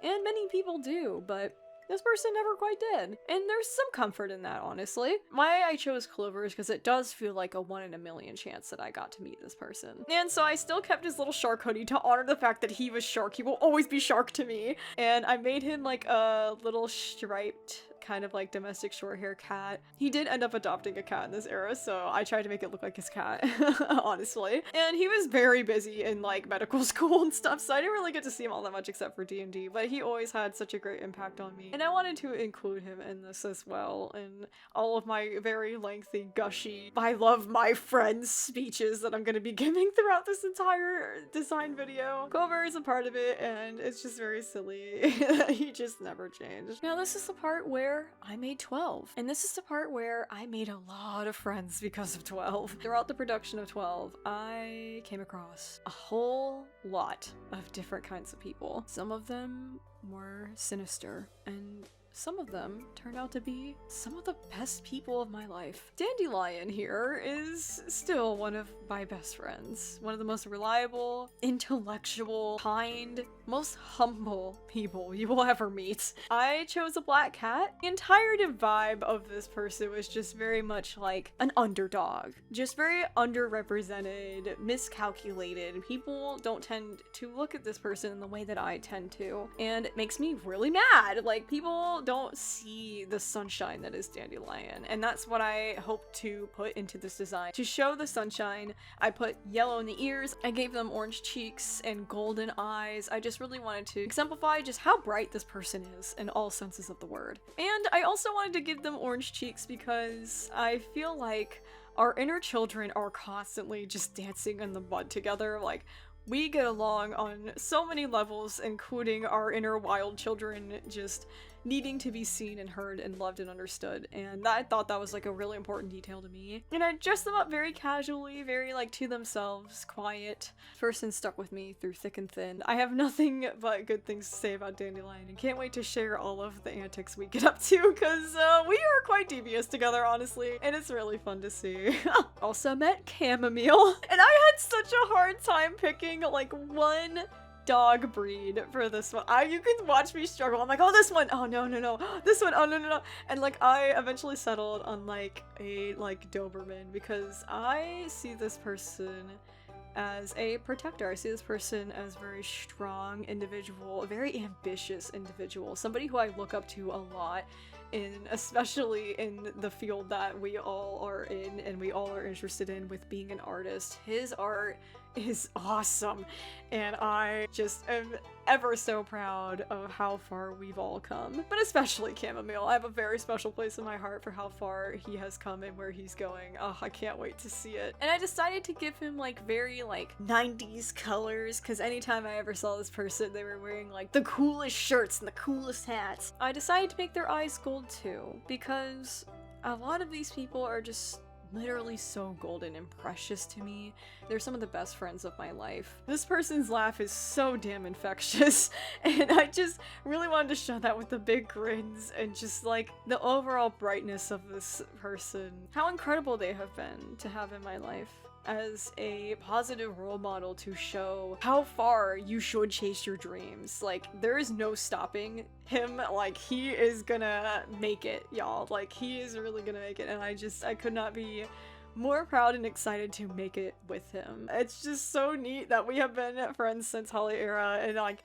and many people do, but this person never quite did. And there's some comfort in that, honestly. Why I chose Clover is because it does feel like a 1 in a million chance that I got to meet this person. And so I still kept his little shark hoodie to honor the fact that he was Shark. He will always be Shark to me. And I made him like a little striped kind of like domestic short hair cat. He did end up adopting a cat in this era, so I tried to make it look like his cat, honestly. And he was very busy in like medical school and stuff, so I didn't really get to see him all that much except for D&D, but he always had such a great impact on me. And I wanted to include him in this as well, in all of my very lengthy, gushy, I love my friends speeches that I'm going to be giving throughout this entire design video. Clover is a part of it, and it's just very silly. He just never changed. Now this is the part where I made 12, and this is the part where I made a lot of friends because of 12. Throughout the production of 12, I came across a whole lot of different kinds of people. Some of them were sinister, and some of them turned out to be some of the best people of my life. Dandelion here is still one of my best friends. One of the most reliable, intellectual, kind, most humble people you will ever meet. I chose a black cat. The entire vibe of this person was just very much like an underdog. Just very underrepresented, miscalculated. People don't tend to look at this person in the way that I tend to, and it makes me really mad. Like, people don't see the sunshine that is Dandelion, and that's what I hope to put into this design. To show the sunshine, I put yellow in the ears, I gave them orange cheeks and golden eyes. I just really wanted to exemplify just how bright this person is in all senses of the word. And I also wanted to give them orange cheeks because I feel like our inner children are constantly just dancing in the mud together. Like, we get along on so many levels, including our inner wild children just needing to be seen and heard and loved and understood, and I thought that was like a really important detail to me. And I dressed them up very casually, very like to themselves, quiet. Person stuck with me through thick and thin. I have nothing but good things to say about Dandelion and can't wait to share all of the antics we get up to, because we are quite devious together, honestly, and it's really fun to see. Also met Chamomile, and I had such a hard time picking like one dog breed for this one. You can watch me struggle. I'm like, oh, this one, oh no, this one, oh no, and like I eventually settled on like a Doberman because I see this person as a protector. I see this person as a very strong individual, a very ambitious individual, somebody who I look up to a lot, especially in the field that we all are in and we all are interested in with being an artist. His art is awesome, and I just am ever so proud of how far we've all come, but especially Chamomile. I have a very special place in my heart for how far he has come and where he's going. Oh, I can't wait to see it. And I decided to give him like very like 90s colors, because anytime I ever saw this person, they were wearing like the coolest shirts and the coolest hats. I decided to make their eyes gold too, because a lot of these people are just literally so golden and precious to me. They're some of the best friends of my life. This person's laugh is so damn infectious, and I just really wanted to show that with the big grins and just like the overall brightness of this person. How incredible they have been to have in my life as a positive role model to show how far you should chase your dreams. Like, there is no stopping him. Like, he is gonna make it, y'all. Like, he is really gonna make it, and I could not be more proud and excited to make it with him. It's just so neat that we have been friends since Hawley era, and like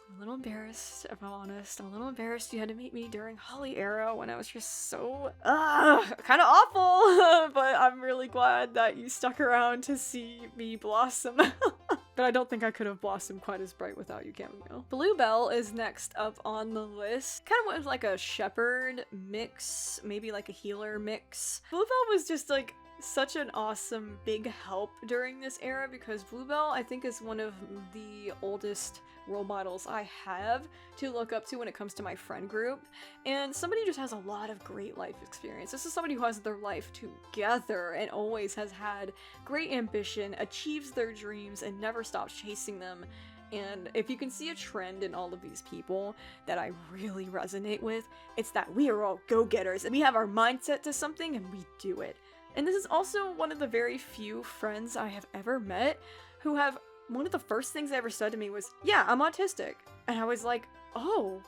a little embarrassed, if I'm honest. I'm a little embarrassed you had to meet me during Hawley era when I was just so kind of awful. But I'm really glad that you stuck around to see me blossom. But I don't think I could have blossomed quite as bright without you, Chamomile. Bluebell is next up on the list. Kind of was like a shepherd mix, maybe like a healer mix. Bluebell was just like such an awesome big help during this era, because Bluebell, I think, is one of the oldest role models I have to look up to when it comes to my friend group, and somebody who just has a lot of great life experience. This is somebody who has their life together and always has had great ambition, achieves their dreams, and never stops chasing them. And if you can see a trend in all of these people that I really resonate with, it's that we are all go-getters and we have our mindset to something and we do it. And this is also one of the very few friends I have ever met who have, one of the first things they ever said to me was, yeah, I'm autistic. And I was like, oh,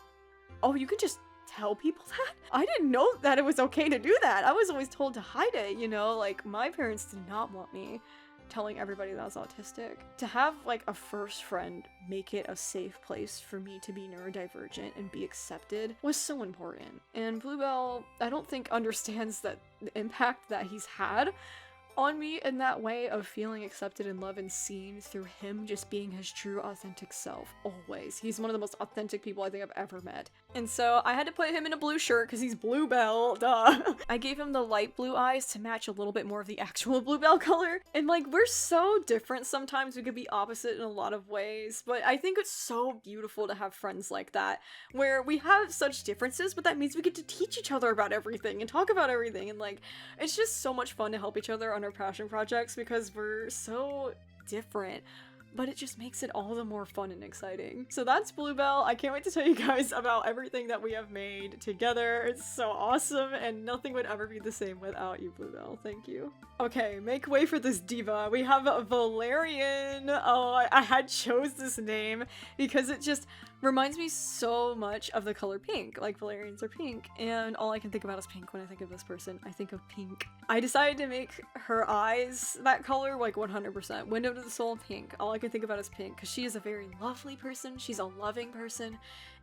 you can just tell people that? I didn't know that it was okay to do that. I was always told to hide it, you know? Like, my parents did not want me telling everybody that I was autistic. To have like a first friend make it a safe place for me to be neurodivergent and be accepted was so important. And Bluebell, I don't think understands that the impact that he's had on me in that way of feeling accepted and loved and seen through him just being his true authentic self always. He's one of the most authentic people I think I've ever met. And so I had to put him in a blue shirt because he's Bluebell, duh. I gave him the light blue eyes to match a little bit more of the actual Bluebell color. And like, we're so different sometimes, we could be opposite in a lot of ways, but I think it's so beautiful to have friends like that, where we have such differences, but that means we get to teach each other about everything and talk about everything, and like, it's just so much fun to help each other on our passion projects because we're so different, but it just makes it all the more fun and exciting. So that's Bluebell. I can't wait to tell you guys about everything that we have made together. It's so awesome, and nothing would ever be the same without you, Bluebell. Thank you. Okay, make way for this diva. We have Valerian. Oh, I had chose this name because it just reminds me so much of the color pink. Like, Valerians are pink, and all I can think about is pink when I think of this person. I think of pink. I decided to make her eyes that color, like 100%. Window to the soul, pink. All I can think about is pink, because she is a very lovely person. She's a loving person,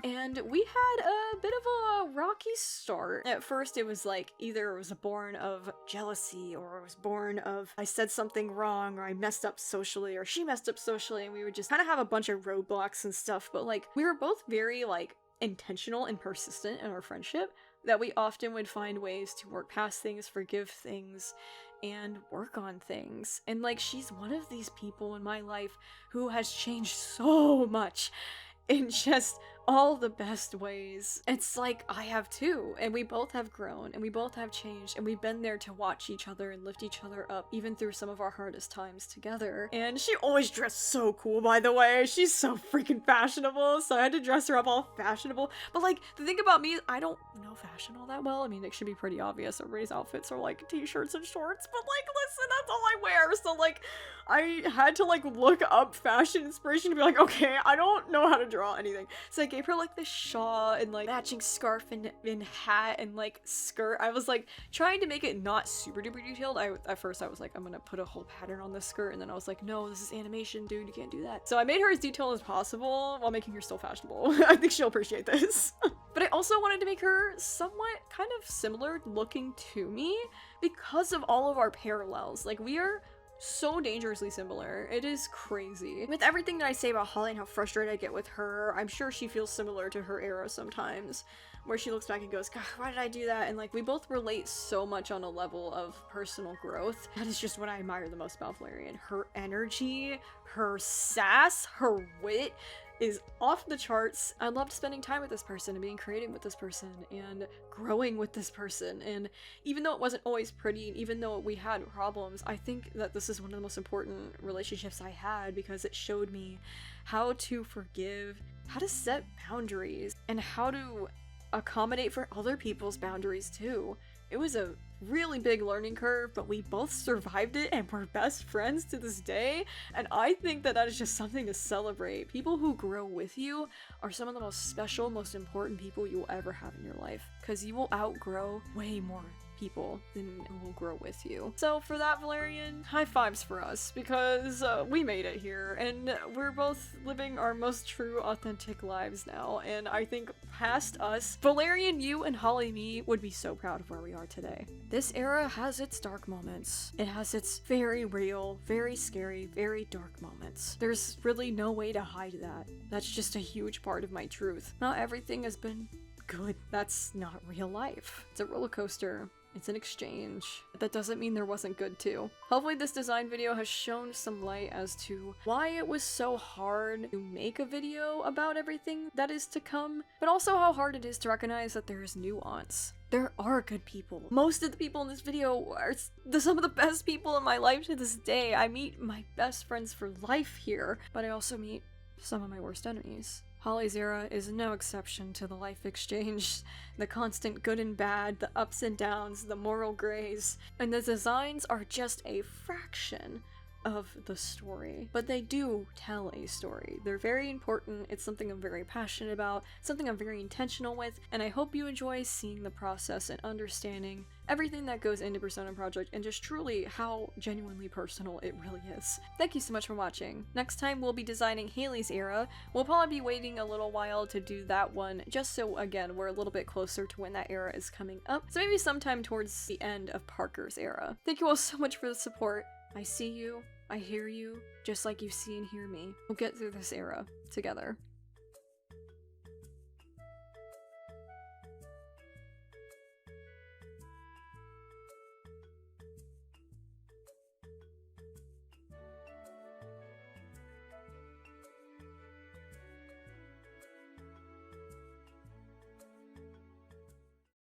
and we had a bit of a rocky start. At first, it was like either it was born of jealousy, or it was born of I said something wrong, or I messed up socially, or she messed up socially, and we would just kind of have a bunch of roadblocks and stuff. But like, we were both very like intentional and persistent in our friendship, that we often would find ways to work past things, forgive things, and work on things. And like, she's one of these people in my life who has changed so much in just all the best ways. It's like, I have too, and we both have grown, and we both have changed, and we've been there to watch each other and lift each other up, even through some of our hardest times together. And she always dressed so cool, by the way. She's so freaking fashionable, so I had to dress her up all fashionable. But like, the thing about me is I don't know fashion all that well. I mean, it should be pretty obvious. Everybody's outfits are like t-shirts and shorts, but like, listen, that's all I wear. So like, I had to like look up fashion inspiration to be like, okay, I don't know how to draw anything. So I gave her like this shawl and like matching scarf and hat and like skirt. I was like trying to make it not super duper detailed. At first I was like, I'm gonna put a whole pattern on this skirt, and then I was like, no, this is animation, dude, you can't do that. So I made her as detailed as possible while making her still fashionable. I think she'll appreciate this. But I also wanted to make her somewhat kind of similar looking to me because of all of our parallels. Like, we are so dangerously similar. It is crazy. With everything that I say about Hawley and how frustrated I get with her, I'm sure she feels similar to her era sometimes, where she looks back and goes, God, why did I do that? And like, we both relate so much on a level of personal growth. That is just what I admire the most about Valerian. Her energy, her sass, her wit is off the charts. I loved spending time with this person and being creative with this person and growing with this person. And even though it wasn't always pretty, and even though we had problems, I think that this is one of the most important relationships I had, because it showed me how to forgive, how to set boundaries, and how to accommodate for other people's boundaries too. It was a really big learning curve, but we both survived it and we're best friends to this day, and I think that that is just something to celebrate. People who grow with you are some of the most special, most important people you will ever have in your life, because you will outgrow way more people than will grow with you. So for that, Valerian, high fives for us, because we made it here, and we're both living our most true, authentic lives now, and I think past us, Valerian, you, and Hawley, me, would be so proud of where we are today. This era has its dark moments. It has its very real, very scary, very dark moments. There's really no way to hide that. That's just a huge part of my truth. Not everything has been good. That's not real life. It's a roller coaster. It's an exchange. But that doesn't mean there wasn't good too. Hopefully this design video has shown some light as to why it was so hard to make a video about everything that is to come, but also how hard it is to recognize that there is nuance. There are good people. Most of the people in this video are some of the best people in my life to this day. I meet my best friends for life here, but I also meet some of my worst enemies. Hawley's era is no exception to the life exchange, the constant good and bad, the ups and downs, the moral grays, and the designs are just a fraction of the story, but they do tell a story. They're very important. It's something I'm very passionate about, something I'm very intentional with, and I hope you enjoy seeing the process and understanding everything that goes into Persona Project and just truly how genuinely personal it really is. Thank you so much for watching. Next time we'll be designing Haley's era. We'll probably be waiting a little while to do that one, just so again we're a little bit closer to when that era is coming up. So maybe sometime towards the end of Parker's era. Thank you all so much for the support. I see you, I hear you, just like you see and hear me. We'll get through this era together.